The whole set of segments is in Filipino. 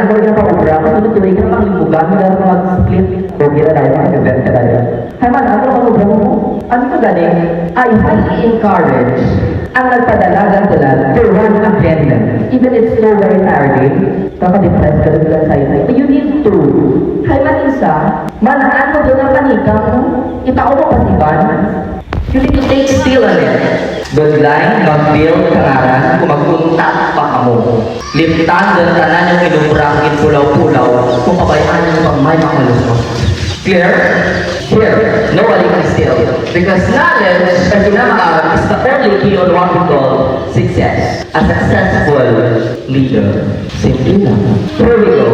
nagawin na pa-ubra, kung tuloy ka kang libugan, hindi na mag-split. Kung gira tayo, mag-event ka tayo. Hay man, ano ang ubra mo? Ano ka galing? I highly encourage ang nagpadalagan tulad to run again. Even it's so very tiring, kaka-depress ka rin sa side. You need to. Hay man isa, manaan mo doon ang panikang, itao mo pasiban. You need to take still on it. Godline, mag-build kangaran, kung magpunta pa ka mo. Liptan doon ka na yung inubrakin pulaw-pulaw, kung pabayaan yung pang may makalusot. Clear? Here, nobody can steal. Because knowledge, as is the only key on what we call success. A successful leader. Simple lang. Here we go.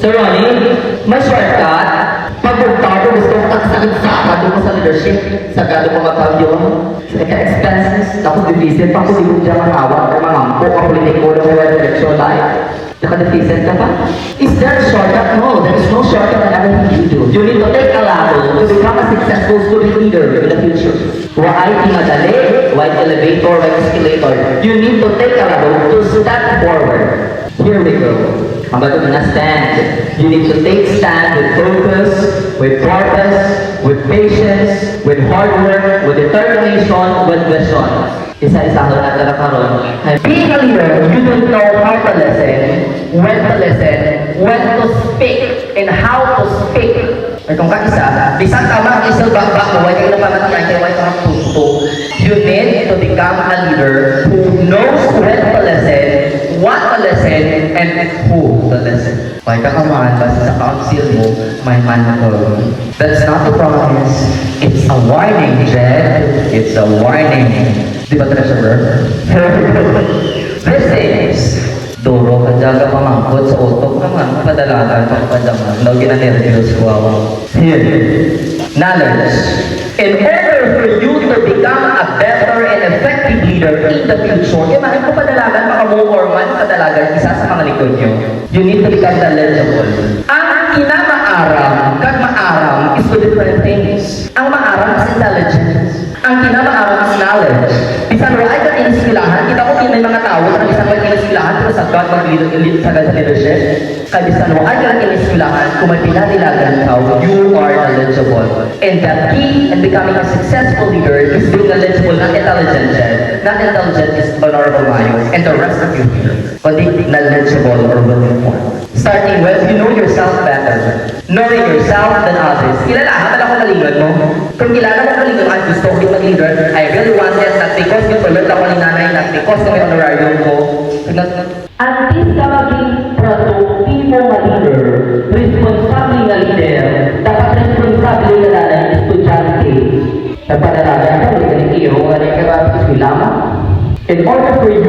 So Ronnie, may shortcut. Pag-urtado, gusto ko tagsagad sa mo sa leadership. Sagado mo magkabyo. Sa expenses, ako division, pa ko di ko dyan mahawak, o mangampo, ako politiko, o direction life. Naka-deficient ka pa? Is there a shortcut? No, there is no shortcut in everything you do. You need to take a level to become a successful student leader in the future. Why madali? Why elevator? Why escalator? You need to take a level to step forward. Here we go. I'm going to stand. You need to take stand with focus, with purpose, with patience, with hard work, with determination, with vision. Isa-isa ko na karon. Being a leader, you don't know how to listen, when to speak, and how to speak. Kung ka-isa, bisan tama ang isang bakbak mo, why kayo na pamatiyay, kaya why ka magtuto. You need to become a leader who knows when to listen, what to listen, and who to listen. Why ka kamaan, basta sa council mo, may manakol. That's not a promise. It's a warning, Jed. It's a warning. Di ba, treasurer? These things, duro ka dyaga mamangkot sa utok naman, padalagan, pagpadaman, no, ginanervyos ko ako. Here, knowledge. In order for you to become a better and effective leader in the future, imahin ko padalagan, makamuorman, padalagan, isa sa mga likod nyo. You need to become knowledgeable. Ang kinamaaram, kag maaram, is two different things. Ang maaram is intelligence. Ang kinamaaram is knowledge. Bisan mo, ay ka iniskilahan, kita ko may mga tao na bisan mo ay iniskilahan, pero sa God sa leadership, kaya bisan mo, ay ka iniskilahan, kung may pinanilagan ka, you are knowledgeable. And the key in becoming a successful leader is being knowledgeable, not intelligent. Not intelligent is honorable minds, and the rest of you here, kundi knowledgeable or well-informed. Starting with, you know yourself better. Knowing yourself than others. Kilalahan ako malingon mo. Kung kilala mo malingon, ay gusto ko mag-leader, I really want it, not because yung permit ako ni nanay, not because ng honorarium ko. Until ka maging produktibo na leader, responsable na leader, dapat responsable na nanay, estudyante. Nagpadalaga ka, magaling iyo, magaling ka ba sa silama? In order for you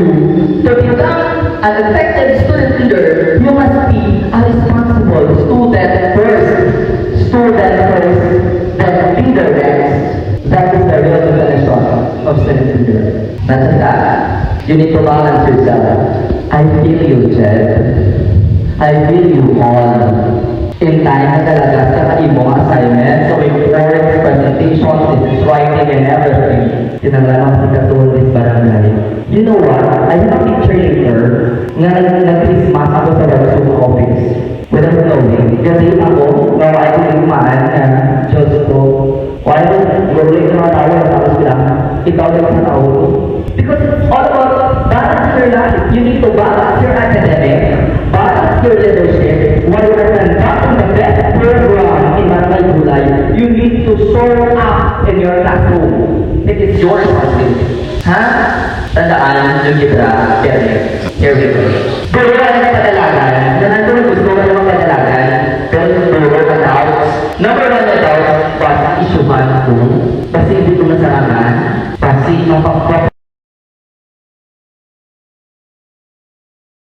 to become an effective student leader, you must be a responsible student first, then leader next. That is the real definition of student leader. Not just that, you need to balance yourself. I feel you, Jed. I feel you all. In time na talaga sa kaibong assignment, so reports, presentations, writing, and everything. Tinanglaman si Katolis Barangay. You know what? I have a picture later na nag-Christmas ako sa Websum office. Without knowing, kasi ako, nawa ko yung maan na Diyos ko. Why would rolling na mga tao na tapos bilang ikaw na sa tao ko? Because it's all about balance your life. You need to balance your academic, balance your leadership, while you're conducting the best program in Barangay Gulay, you need to show up in your classroom. It is your responsibility. Ha? Tandaan yung Gibra, here we go. Duro ka na padalagan, na nandun gusto ka naman padalagan, pero duro ka doubts. Number one na doubts, basta isyuhan ko, kasi hindi ko nasarangan, kasi ang